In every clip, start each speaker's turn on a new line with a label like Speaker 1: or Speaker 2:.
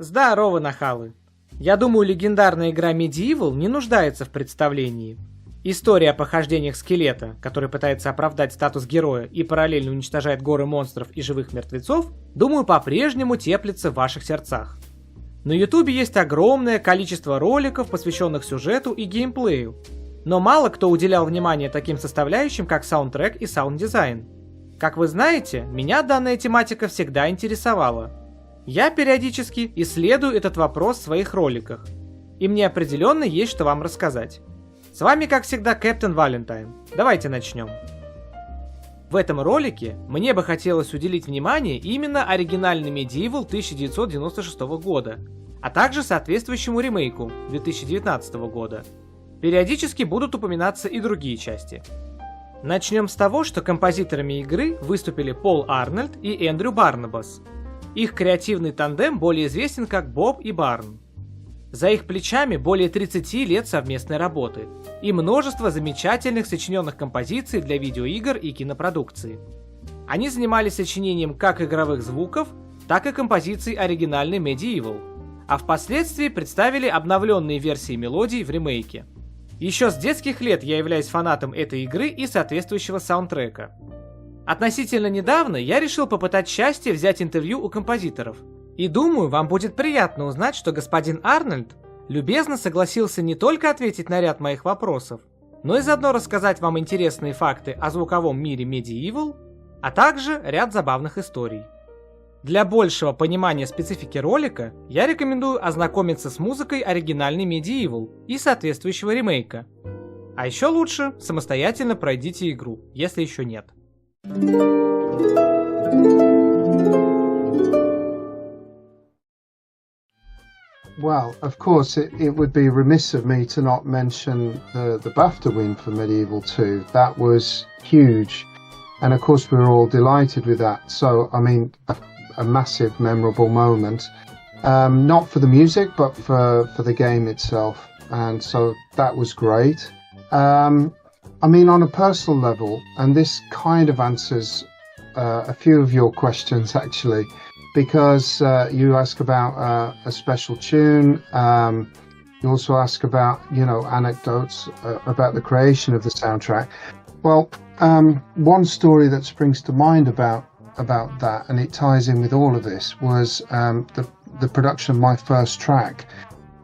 Speaker 1: Здорово, нахалы! Я думаю, легендарная игра MediEvil не нуждается в представлении. История о похождениях скелета, который пытается оправдать статус героя и параллельно уничтожает горы монстров и живых мертвецов, думаю, по-прежнему теплится в ваших сердцах. На ютубе есть огромное количество роликов, посвященных сюжету и геймплею, но мало кто уделял внимание таким составляющим, как саундтрек и саунд-дизайн. Как вы знаете, меня данная тематика всегда интересовала. Я периодически исследую этот вопрос в своих роликах, и мне определенно есть что вам рассказать. С вами, как всегда, Кэптен Валентайн. Давайте начнем. В этом ролике мне бы хотелось уделить внимание именно оригинальной MediEvil 1996 года, а также соответствующему ремейку 2019 года. Периодически будут упоминаться и другие части. Начнем с того, что композиторами игры выступили Пол Арнольд и Эндрю Барнабас. Их креативный тандем более известен как Bob&Barn. За их плечами более 30 лет совместной работы и множество замечательных сочиненных композиций для видеоигр и кинопродукции. Они занимались сочинением как игровых звуков, так и композиций оригинальной MediEvil, а впоследствии представили обновленные версии мелодий в ремейке. Еще с детских лет я являюсь фанатом этой игры и соответствующего саундтрека. Относительно недавно я решил попытать счастье взять интервью у композиторов. И думаю, вам будет приятно узнать, что господин Арнольд любезно согласился не только ответить на ряд моих вопросов, но и заодно рассказать вам интересные факты о звуковом мире MediEvil, а также ряд забавных историй. Для большего понимания специфики ролика я рекомендую ознакомиться с музыкой оригинальной MediEvil и соответствующего ремейка. А еще лучше самостоятельно пройдите игру, если еще нет.
Speaker 2: Well, of course, it would be remiss of me to not mention the BAFTA win for MediEvil 2. That was huge. And of course, we were all delighted with that. So, I mean, a massive, memorable moment. Not for the music, but for the game itself. And so that was great. I mean, on a personal level, and this kind of answers a few of your questions, actually. Because you ask about a special tune, you also ask about, anecdotes about the creation of the soundtrack. Well, one story that springs to mind about that, and it ties in with all of this, was the production of my first track.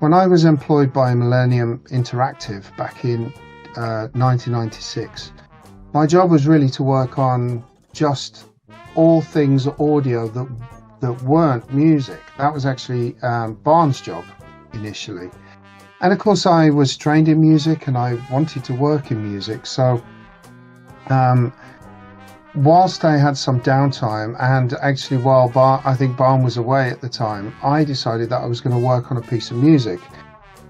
Speaker 2: When I was employed by Millennium Interactive back in 1996, my job was really to work on just all things audio that weren't music. That was actually Barnes' job initially. And of course I was trained in music and I wanted to work in music. So whilst I had some downtime, and actually while I think Barnes was away at the time, I decided that I was going to work on a piece of music.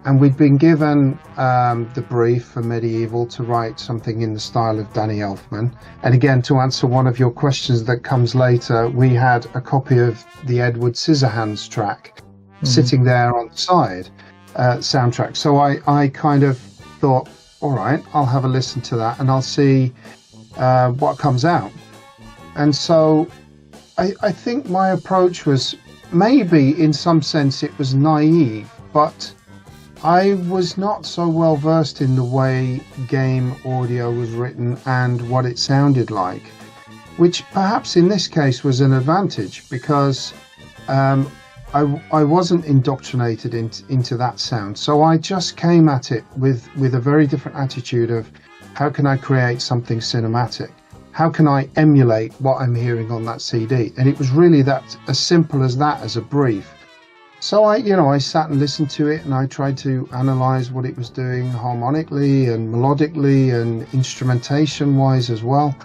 Speaker 2: And we'd been given the brief for MediEvil to write something in the style of Danny Elfman. And again, to answer one of your questions that comes later, we had a copy of the Edward Scissorhands track sitting there on the side, soundtrack. So I kind of thought, all right, I'll have a listen to that and I'll see what comes out. And so I think my approach was, maybe in some sense it was naive, but I was not so well versed in the way game audio was written and what it sounded like, which perhaps in this case was an advantage, because I wasn't indoctrinated into that sound. So I just came at it with a very different attitude of, how can I create something cinematic? How can I emulate what I'm hearing on that CD? And it was really that, as simple as that, as a brief. So I sat and listened to it, and I tried to analyze what it was doing harmonically and melodically and instrumentation wise as well.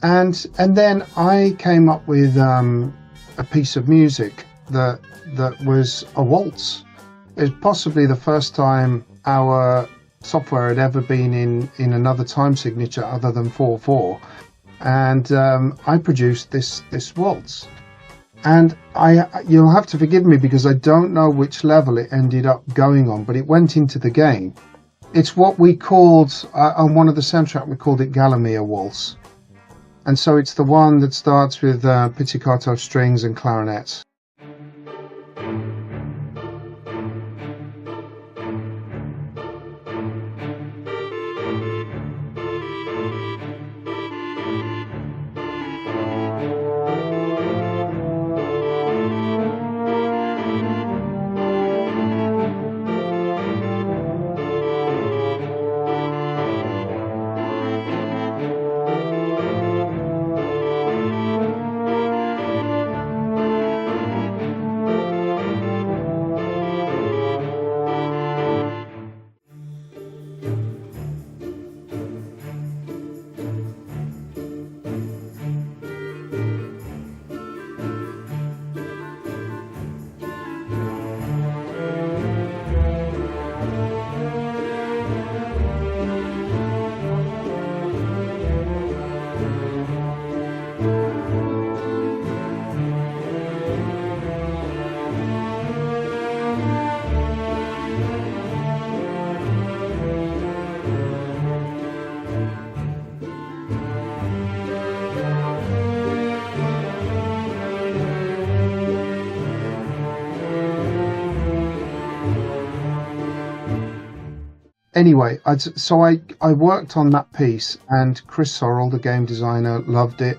Speaker 2: And then I came up with a piece of music that was a waltz. It was possibly the first time our software had ever been in another time signature other than 4/4. And I produced this waltz. And you'll have to forgive me because I don't know which level it ended up going on, but it went into the game. It's what we called, on one of the soundtrack, we called it Galamia Waltz. And so it's the one that starts with pizzicato strings and clarinets. anyway, I worked on that piece, and Chris Sorrell, the game designer, loved it.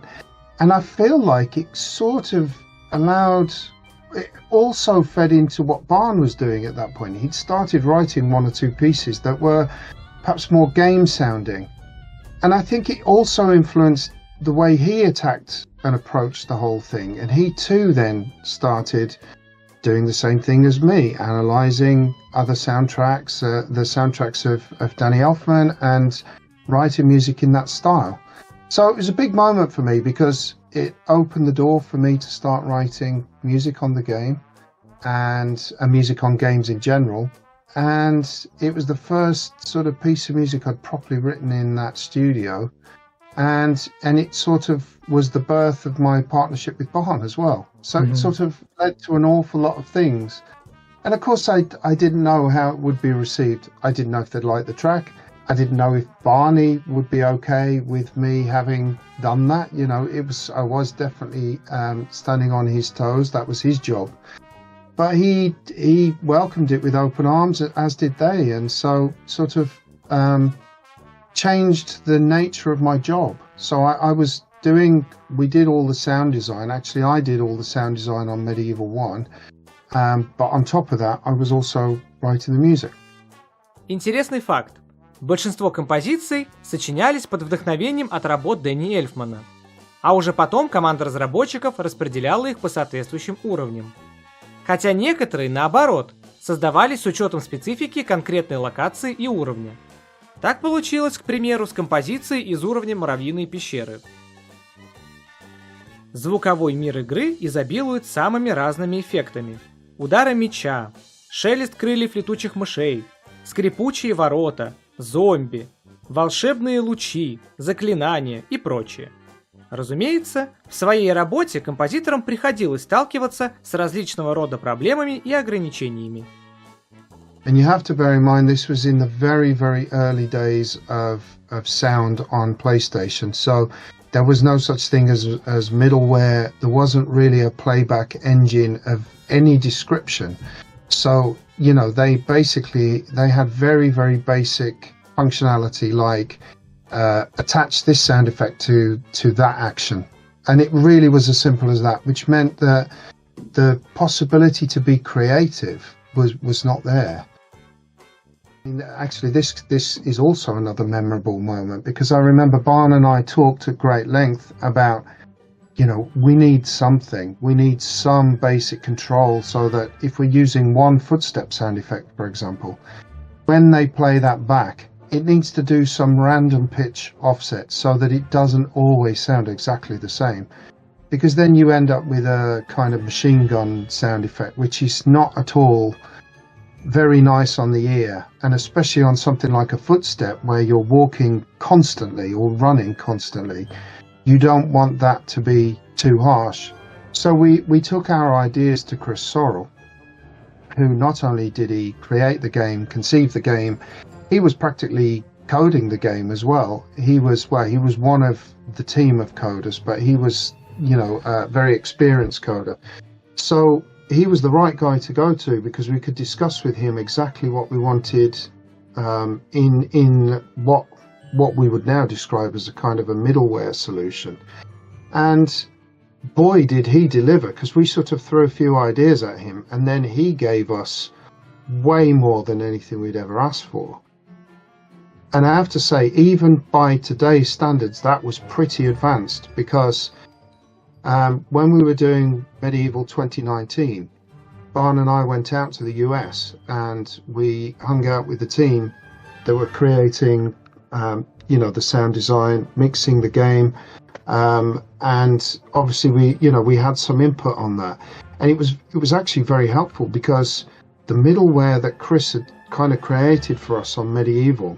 Speaker 2: And I feel like it sort of it also fed into what Barn was doing at that point. He'd started writing one or two pieces that were perhaps more game sounding. And I think it also influenced the way he attacked and approached the whole thing. And he too then started doing the same thing as me, analysing other soundtracks, the soundtracks of Danny Elfman, and writing music in that style. So it was a big moment for me because it opened the door for me to start writing music on the game and music on games in general. And it was the first sort of piece of music I'd properly written in that studio. And it sort of was the birth of my partnership with Barn as well. So it sort of led to an awful lot of things. And of course, I didn't know how it would be received. I didn't know if they'd like the track. I didn't know if Barney would be okay with me having done that. You know, I was definitely standing on his toes. That was his job. But he welcomed it with open arms, as did they. And so sort of changed the nature of my job. So we did all the sound design. Actually, I did all the sound design on MediEvil 1. But on top of that, I was also writing the music.
Speaker 1: Интересный факт. Большинство композиций сочинялись под вдохновением от работ Дэнни Эльфмана, а уже потом команда разработчиков распределяла их по соответствующим уровням. Хотя некоторые, наоборот, создавались с учетом специфики конкретной локации и уровня. Так получилось, к примеру, с композицией из уровня Муравьиной пещеры. Звуковой мир игры изобилует самыми разными эффектами. Удары меча, шелест крыльев летучих мышей, скрипучие ворота, зомби, волшебные лучи, заклинания и прочее. Разумеется, в своей работе композиторам приходилось сталкиваться с различного рода проблемами и ограничениями.
Speaker 2: And you have to bear in mind this was in the very, very early days of sound on PlayStation. So there was no such thing as middleware. There wasn't really a playback engine of any description. So, you know, they had very, very basic functionality like attach this sound effect to that action. And it really was as simple as that, which meant that the possibility to be creative was not there. Actually, this is also another memorable moment, because I remember Barn and I talked at great length about, you know, we need something. We need some basic control so that if we're using one footstep sound effect, for example, when they play that back, it needs to do some random pitch offset so that it doesn't always sound exactly the same. Because then you end up with a kind of machine gun sound effect, which is not at all very nice on the ear, and especially on something like a footstep where you're walking constantly or running constantly. You don't want that to be too harsh. So we took our ideas to Chris Sorrell, who not only did he create the game, conceive the game, he was practically coding the game as well. He was one of the team of coders, but he was, you know, a very experienced coder. So he was the right guy to go to, because we could discuss with him exactly what we wanted in what we would now describe as a kind of a middleware solution. And boy, did he deliver, because we sort of threw a few ideas at him, and then he gave us way more than anything we'd ever asked for. And I have to say, even by today's standards, that was pretty advanced, because when we were doing MediEvil 2019, Barn and I went out to the US and we hung out with the team that were creating, you know, the sound design, mixing the game, and obviously we had some input on that, and it was actually very helpful, because the middleware that Chris had kind of created for us on MediEvil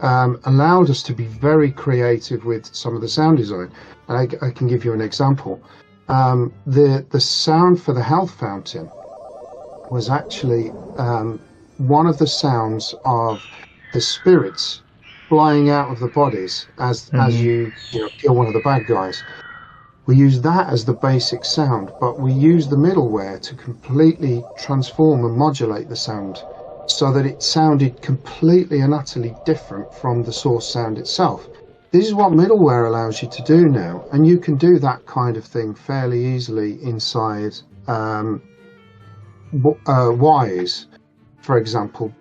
Speaker 2: allowed us to be very creative with some of the sound design. And I can give you an example. The sound for the health fountain was actually one of the sounds of the spirits flying out of the bodies as you kill one of the bad guys. We use that as the basic sound, but we use the middleware to completely transform and modulate the sound so that it sounded completely and utterly different from the source sound itself. This is what middleware allows you to do now, and you can do that kind of thing fairly easily inside Wise, for example.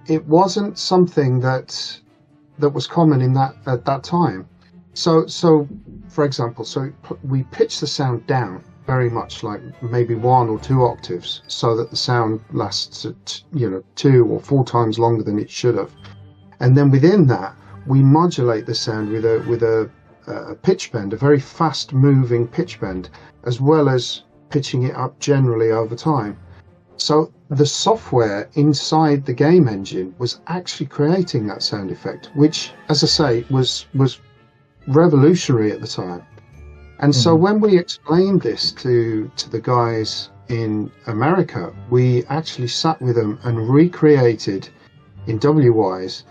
Speaker 2: It wasn't something that was common at that time. So for example, we pitch the sound down very much, like maybe 1 or 2 octaves, so that the sound lasts at 2 or 4 times longer than it should have. And then within that, we modulate the sound with a pitch bend, a very fast moving pitch bend, as well as pitching it up generally over time. So the software inside the game engine was actually creating that sound effect, which, as I say, was revolutionary at the time. And so when we explained this to the guys in America, we actually sat with them and recreated in WWise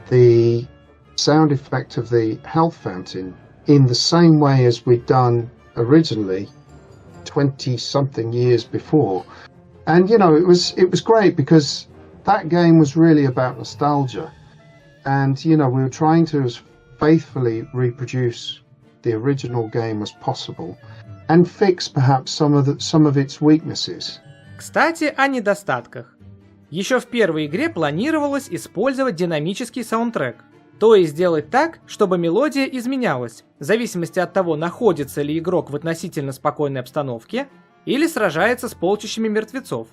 Speaker 2: the sound effect of the health fountain in the same way as we'd done originally 20-something years before. And it was great, because that game was really about nostalgia, and we were trying to as faithfully reproduce the original game as possible and fix perhaps some of its weaknesses.
Speaker 1: Кстати, о недостатках. Еще в первой игре планировалось использовать динамический саундтрек, то есть сделать так, чтобы мелодия изменялась, в зависимости от того, находится ли игрок в относительно спокойной обстановке или сражается с полчищами мертвецов.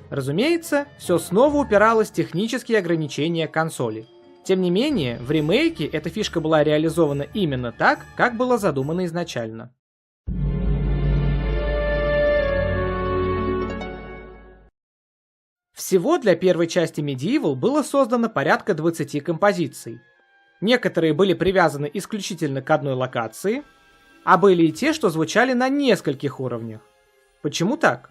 Speaker 1: Разумеется, все снова упиралось в технические ограничения консоли. Тем не менее, в ремейке эта фишка была реализована именно так, как было задумано изначально. Всего для первой части MediEvil было создано порядка 20 композиций. Некоторые были привязаны исключительно к одной локации, а были и те, что звучали на нескольких уровнях. Почему так?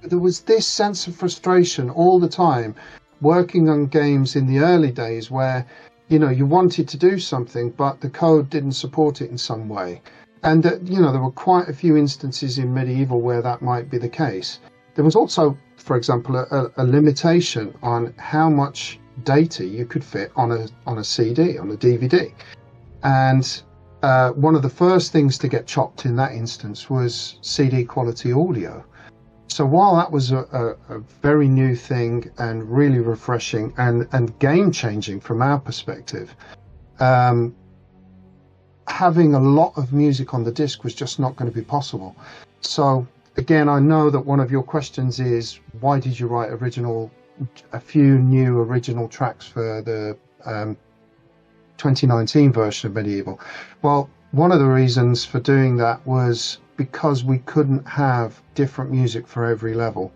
Speaker 2: There was this sense of frustration all the time working on games in the early days where you wanted to do something but the code didn't support it in some way, and there were quite a few instances in MediEvil where that might be the case. There was also, for example, a limitation on how much data you could fit on a CD, on a DVD, and one of the first things to get chopped in that instance was CD quality audio. So while that was a very new thing and really refreshing and game-changing from our perspective, having a lot of music on the disc was just not going to be possible. So again, I know that one of your questions is, why did you write a few new original tracks for the 2019 version of MediEvil? Well, one of the reasons for doing that was because we couldn't have different music for every level.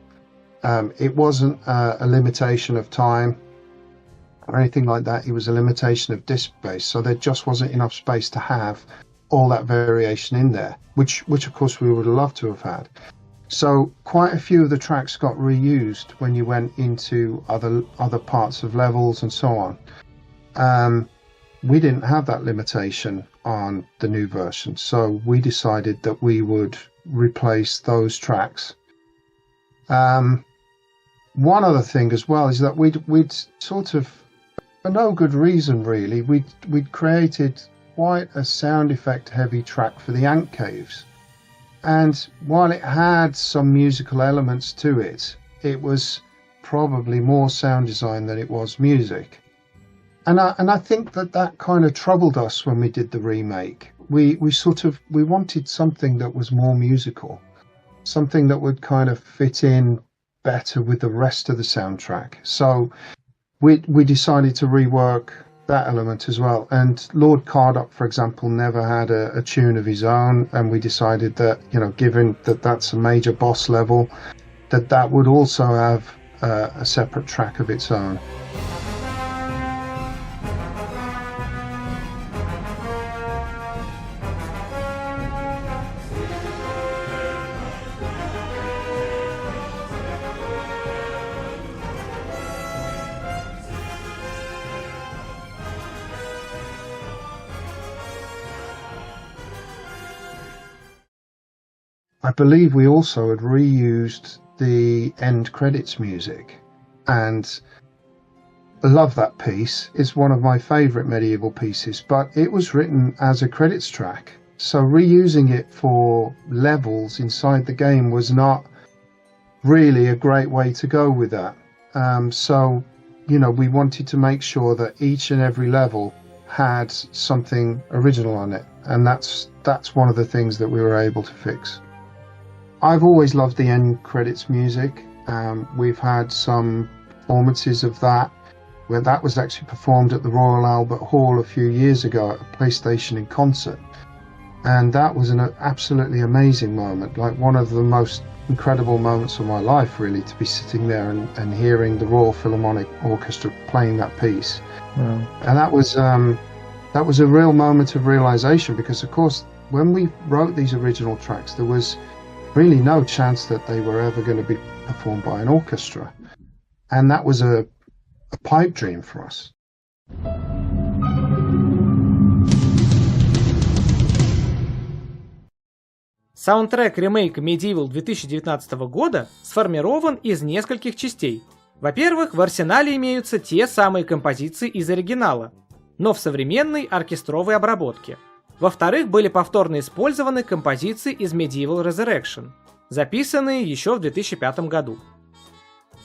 Speaker 2: It wasn't a limitation of time or anything like that. It was a limitation of disk space. So there just wasn't enough space to have all that variation in there, which of course we would have loved to have had. So quite a few of the tracks got reused when you went into other parts of levels and so on. We didn't have that limitation on the new version, so we decided that we would replace those tracks. One other thing as well is that we'd sort of, for no good reason really, we'd created quite a sound effect heavy track for the ant caves, and while it had some musical elements to it, it was probably more sound design than it was music. And I think that kind of troubled us when we did the remake. We wanted something that was more musical, something that would kind of fit in better with the rest of the soundtrack. So we decided to rework that element as well. And Lord Cardock, for example, never had a tune of his own, and we decided that, given that that's a major boss level, that would also have a separate track of its own. I believe we also had reused the end credits music, and I love that piece. It's one of my favourite medieval pieces, but it was written as a credits track. So reusing it for levels inside the game was not really a great way to go with that. So, we wanted to make sure that each and every level had something original on it. And that's one of the things that we were able to fix. I've always loved the end credits music. We've had some performances of that, where that was actually performed at the Royal Albert Hall a few years ago at a PlayStation in concert. And that was an absolutely amazing moment, like one of the most incredible moments of my life, really, to be sitting there and hearing the Royal Philharmonic Orchestra playing that piece.
Speaker 1: Wow.
Speaker 2: And that was a real moment of realization, because, of course, when we wrote these original tracks, there was really no chance that they were ever going to be performed by an orchestra. And that was a pipe dream for us.
Speaker 1: Саундтрек ремейка MediEvil 2019 года сформирован из нескольких частей. Во-первых, в арсенале имеются те самые композиции из оригинала, но в современной оркестровой обработке. Во-вторых, были повторно использованы композиции из Medieval Resurrection, записанные еще в 2005 году.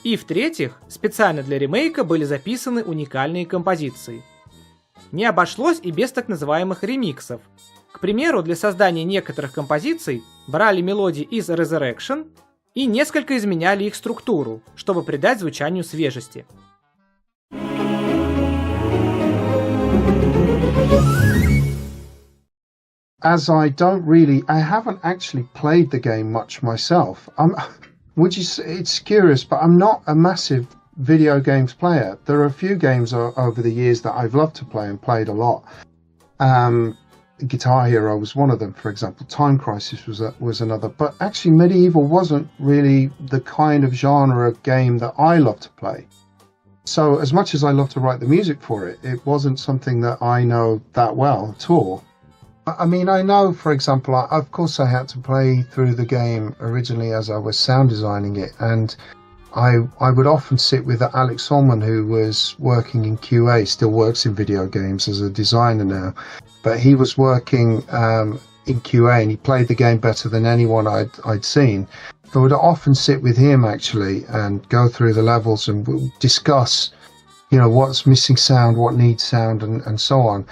Speaker 1: И в-третьих, специально для ремейка были записаны уникальные композиции. Не обошлось и без так называемых ремиксов. К примеру, для создания некоторых композиций брали мелодии из Resurrection и несколько изменяли их структуру, чтобы придать звучанию свежести.
Speaker 2: As I haven't actually played the game much myself. It's curious, but I'm not a massive video games player. There are a few games over the years that I've loved to play and played a lot. Guitar Hero was one of them, for example. Time Crisis was another. But actually, Medieval wasn't really the kind of genre of game that I love to play. So as much as I love to write the music for it, it wasn't something that I know that well at all. I mean, I know, for example, of course I had to play through the game originally as I was sound designing it, and I would often sit with Alex Holman, who was working in QA, still works in video games as a designer now, but he was working in QA and he played the game better than anyone I'd seen. I would often sit with him actually and go through the levels and discuss, what's missing sound, what needs sound, and so on.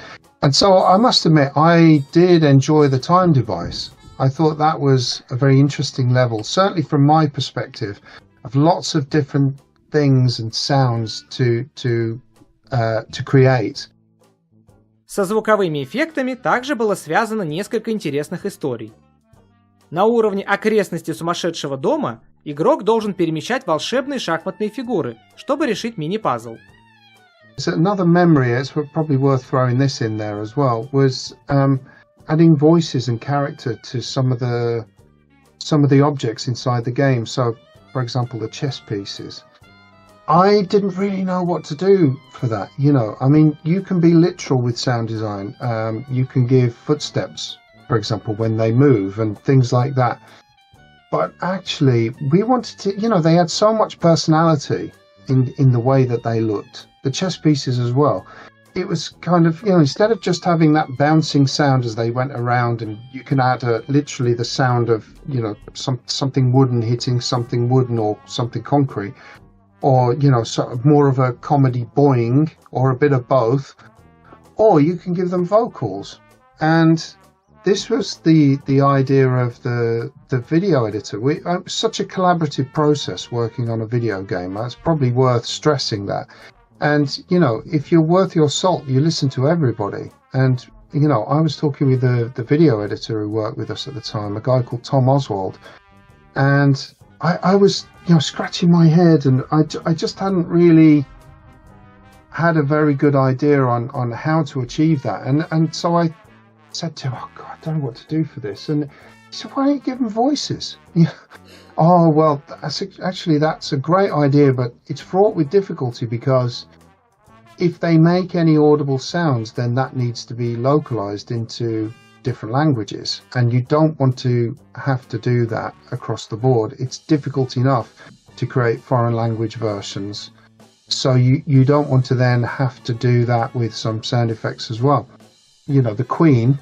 Speaker 2: And so I must admit, I did enjoy the time device. I thought that was a very interesting level, certainly from my perspective, of lots of different things and sounds to create.
Speaker 1: Со звуковыми эффектами также было связано несколько интересных историй. На уровне окрестности сумасшедшего дома игрок должен перемещать волшебные шахматные фигуры, чтобы решить мини-пазл.
Speaker 2: So another memory, it's probably worth throwing this in there as well, was adding voices and character to some of the objects inside the game. So, for example, the chess pieces. I didn't really know what to do for that. I mean, you can be literal with sound design. You can give footsteps, for example, when they move and things like that. But actually, we wanted to, they had so much personality in the way that they looked. The chess pieces as well. It was kind of, instead of just having that bouncing sound as they went around, and you can add literally the sound of, something wooden hitting something wooden or something concrete, or, sort of more of a comedy boing or a bit of both, or you can give them vocals. And this was the idea of the video editor. It was such a collaborative process working on a video game. That's probably worth stressing that. And, if you're worth your salt, you listen to everybody. And, I was talking with the video editor who worked with us at the time, a guy called Tom Oswald. And I was, scratching my head, and I just hadn't really had a very good idea on how to achieve that. And so I said to him, oh, God, I don't know what to do for this. And he said, why don't you give them voices? Oh, well, that's a great idea, but it's fraught with difficulty because if they make any audible sounds, then that needs to be localized into different languages. And you don't want to have to do that across the board. It's difficult enough to create foreign language versions So you don't want to then have to do that with some sound effects as well. You know, the Queen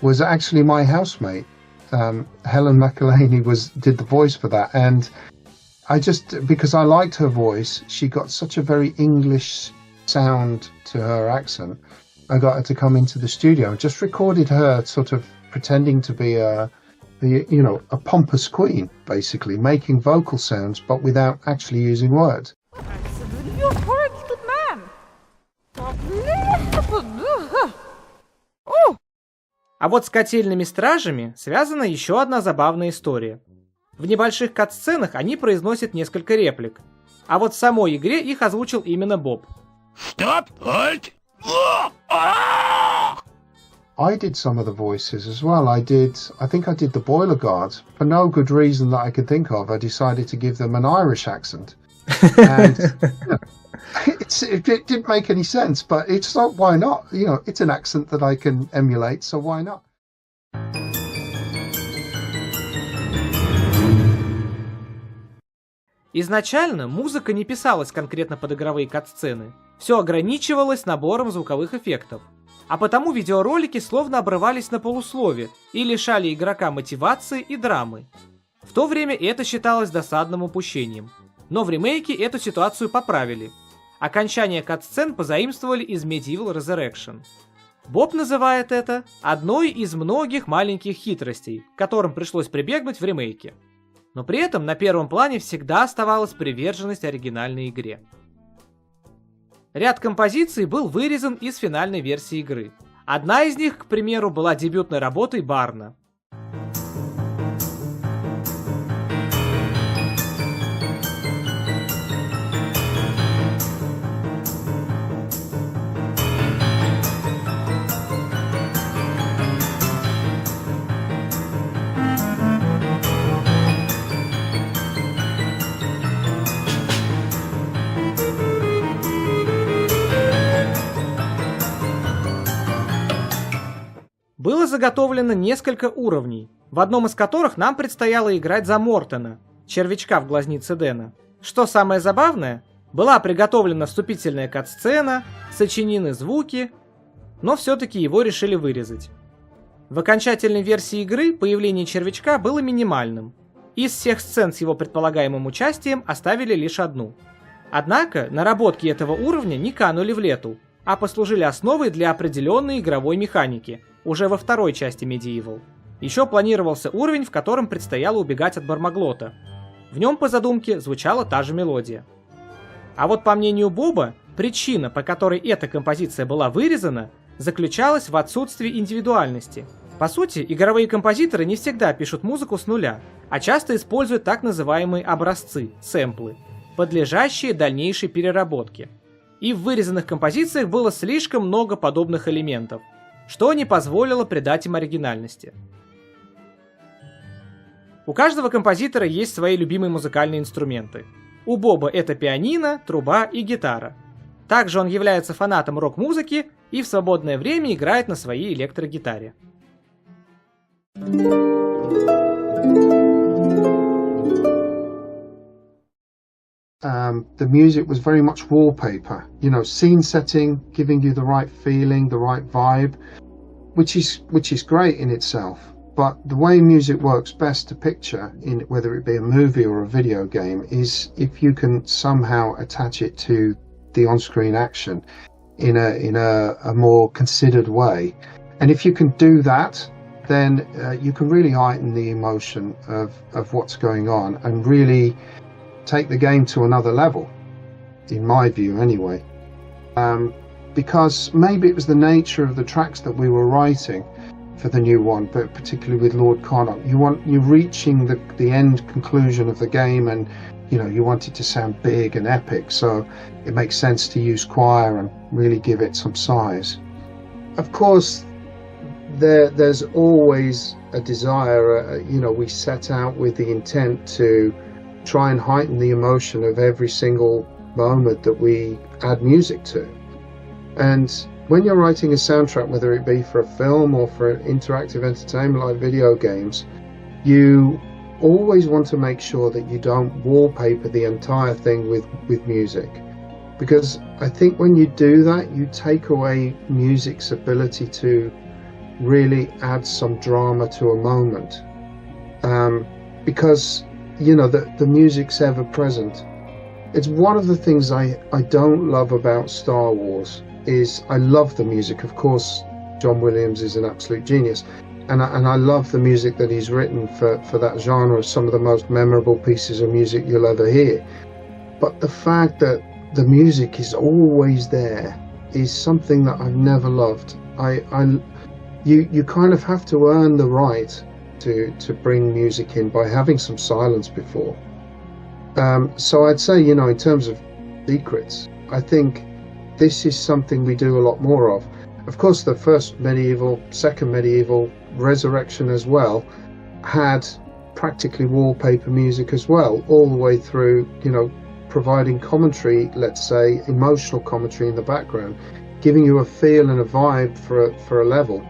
Speaker 2: was actually my housemate. Helen McElhaney did the voice for that, and because I liked her voice, she got such a very English sound to her accent. I got her to come into the studio, just recorded her sort of pretending to be a pompous queen, basically making vocal sounds, but without actually using words.
Speaker 1: А вот с котельными стражами связана еще одна забавная история. В небольших кат-сценах они произносят несколько реплик, а вот в самой игре их озвучил именно Боб.
Speaker 3: Stop! Halt!
Speaker 2: I did some of the voices as well. I think I did the boiler guards. For no good reason that I could think of, I decided to give them an Irish accent. And it didn't make any sense, but it's like, why not? You know, it's an accent that I can emulate, so why not?
Speaker 1: Изначально музыка не писалась конкретно под игровые кат-сцены. Все ограничивалось набором звуковых эффектов. А потому видеоролики словно обрывались на полуслове и лишали игрока мотивации и драмы. В то время это считалось досадным упущением. Но в ремейке эту ситуацию поправили. Окончание кат-сцен позаимствовали из MediEvil Resurrection. Боб называет это одной из многих маленьких хитростей, к которым пришлось прибегнуть в ремейке. Но при этом на первом плане всегда оставалась приверженность оригинальной игре. Ряд композиций был вырезан из финальной версии игры. Одна из них, к примеру, была дебютной работой Барна. Было заготовлено несколько уровней, в одном из которых нам предстояло играть за Мортона, червячка в глазнице Дэна. Что самое забавное, была приготовлена вступительная кат-сцена, сочинены звуки, но все-таки его решили вырезать. В окончательной версии игры появление червячка было минимальным. Из всех сцен с его предполагаемым участием оставили лишь одну. Однако наработки этого уровня не канули в лету, а послужили основой для определенной игровой механики, уже во второй части MediEvil. Еще планировался уровень, в котором предстояло убегать от Бармаглота. В нем по задумке звучала та же мелодия. А вот по мнению Боба, причина, по которой эта композиция была вырезана, заключалась в отсутствии индивидуальности. По сути, игровые композиторы не всегда пишут музыку с нуля, а часто используют так называемые образцы, сэмплы, подлежащие дальнейшей переработке. И в вырезанных композициях было слишком много подобных элементов, что не позволило придать им оригинальности. У каждого композитора есть свои любимые музыкальные инструменты. У Боба это пианино, труба и гитара. Также он является фанатом рок-музыки и в свободное время играет на своей электрогитаре.
Speaker 2: The music was very much wallpaper, you know, scene setting, giving you the right feeling, the right vibe, which is great in itself. But the way music works best to picture, in whether it be a movie or a video game, is if you can somehow attach it to the on-screen action in a more considered way. And if you can do that, then you can really heighten the emotion of what's going on and really take the game to another level, in my view anyway. Because maybe it was the nature of the tracks that we were writing for the new one, but particularly with Lord Connaught, you're reaching the end conclusion of the game, and you want it to sound big and epic, so it makes sense to use choir and really give it some size. Of course, there's always a desire, we set out with the intent to try and heighten the emotion of every single moment that we add music to. And when you're writing a soundtrack, whether it be for a film or for an interactive entertainment like video games, you always want to make sure that you don't wallpaper the entire thing with music. because I think when you do that, you take away music's ability to really add some drama to a moment, because the music's ever present. It's one of the things I don't love about Star Wars. Is I love the music, of course. John Williams is an absolute genius, and I love the music that he's written for that genre. Some of the most memorable pieces of music you'll ever hear. But the fact that the music is always there is something that I've never loved. You kind of have to earn the right to bring music in by having some silence before. So I'd say, in terms of secrets, I think this is something we do a lot more of. Of course, the first MediEvil, second MediEvil, Resurrection as well, had practically wallpaper music as well, all the way through, providing commentary, let's say, emotional commentary in the background, giving you a feel and a vibe for a level,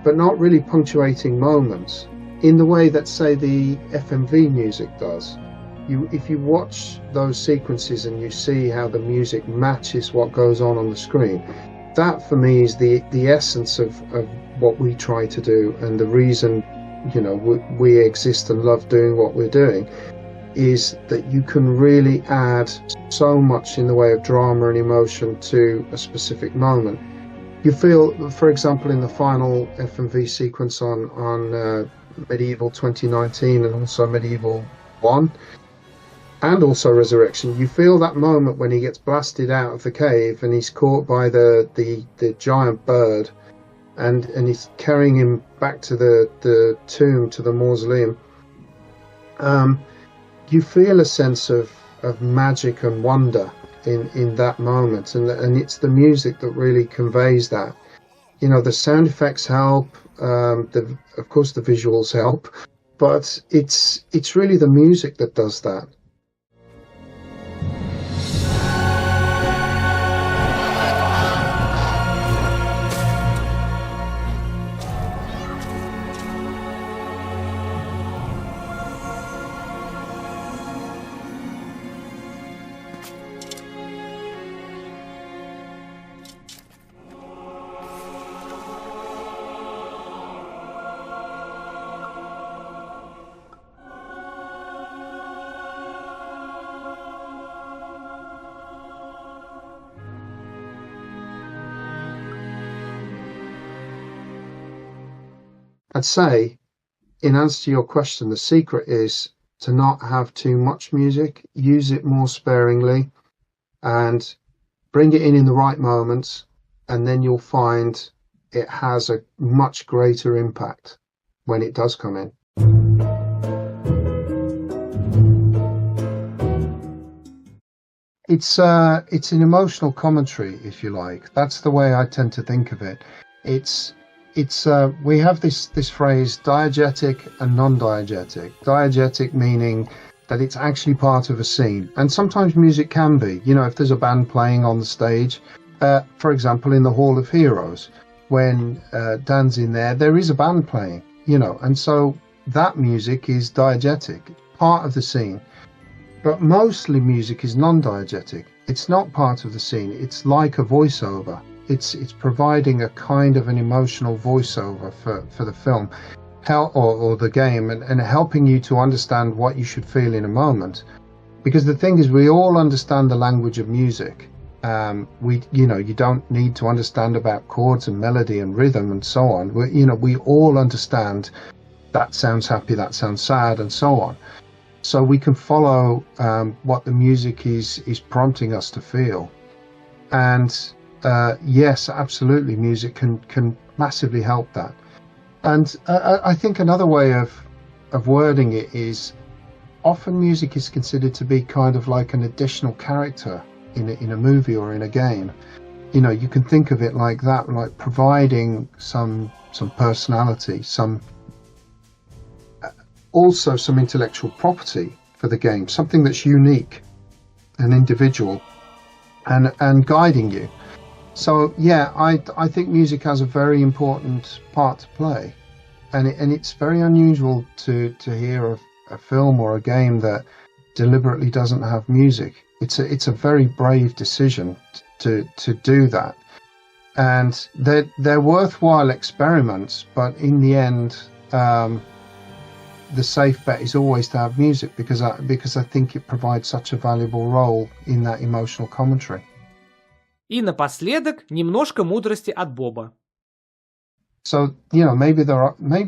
Speaker 2: but not really punctuating moments in the way that, say, the FMV music does. If you watch those sequences and you see how the music matches what goes on the screen, that for me is the essence of what we try to do, and the reason we exist and love doing what we're doing, is that you can really add so much in the way of drama and emotion to a specific moment. You feel, for example, in the final FMV sequence on MediEvil 2019 and also MediEvil 1 and also Resurrection, you feel that moment when he gets blasted out of the cave and he's caught by the giant bird, and he's carrying him back to the tomb, to the mausoleum. You feel a sense of magic and wonder in that moment, and it's the music that really conveys that. The sound effects help, of course the visuals help, but it's really the music that does that. I'd say, in answer to your question, the secret is to not have too much music, use it more sparingly, and bring it in the right moments, and then you'll find it has a much greater impact when it does come in. It's an emotional commentary, if you like. That's the way I tend to think of it. We have this phrase, diegetic and non-diegetic. Diegetic meaning that it's actually part of a scene, and sometimes music can be. If there's a band playing on the stage, for example, in the Hall of Heroes, when Dan's in there is a band playing, and so that music is diegetic, part of the scene. But mostly music is non-diegetic. It's not part of the scene. It's like a voiceover. It's providing a kind of an emotional voiceover for the film or the game, and helping you to understand what you should feel in a moment. Because the thing is, we all understand the language of music. You don't need to understand about chords and melody and rhythm and so on. We all understand that sounds happy, that sounds sad, and so on. So we can follow what the music is prompting us to feel. And yes, absolutely, music can massively help that. And I think another way of wording it is, often music is considered to be kind of like an additional character in a movie or in a game. You can think of it like that, like providing some personality, also some intellectual property for the game, something that's unique and individual, and guiding you. So yeah, I think music has a very important part to play, and it's very unusual to hear a film or a game that deliberately doesn't have music. It's a very brave decision to do that. And they're worthwhile experiments, but in the end, the safe bet is always to have music because I think it provides such a valuable role in that emotional commentary.
Speaker 1: И напоследок немножко мудрости от Боба.
Speaker 2: So, maybe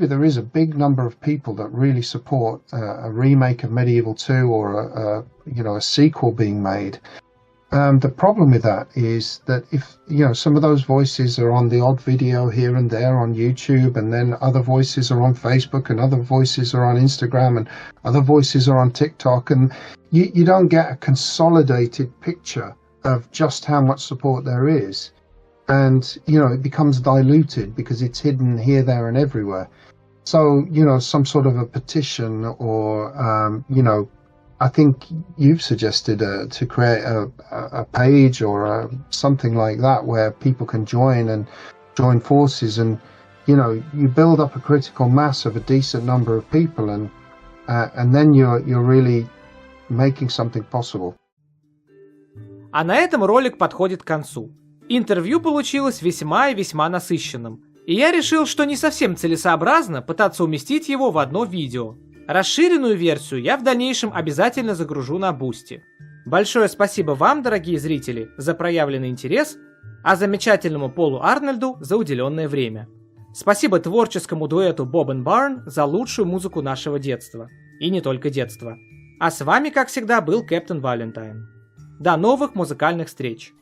Speaker 2: there is a big number of people that really support a remake of Medieval 2 or a sequel being made. The problem with that is that if, some of those voices are on the odd video here and there on YouTube, and then other voices are on Facebook, and other voices are on Instagram, and other voices are on TikTok, and you don't get a consolidated picture of just how much support there is. And, it becomes diluted because it's hidden here, there, and everywhere. So, some sort of a petition or, I think you've suggested to create a page or something like that where people can join forces, and you build up a critical mass of a decent number of people, and then you're really making something possible.
Speaker 1: А на этом ролик подходит к концу. Интервью получилось весьма и весьма насыщенным, и я решил, что не совсем целесообразно пытаться уместить его в одно видео. Расширенную версию я в дальнейшем обязательно загружу на Boosty. Большое спасибо вам, дорогие зрители, за проявленный интерес, а замечательному Полу Арнольду за уделенное время. Спасибо творческому дуэту Bob&Barn за лучшую музыку нашего детства. И не только детства. А с вами, как всегда, был Кэптен Валентайн. До новых музыкальных встреч!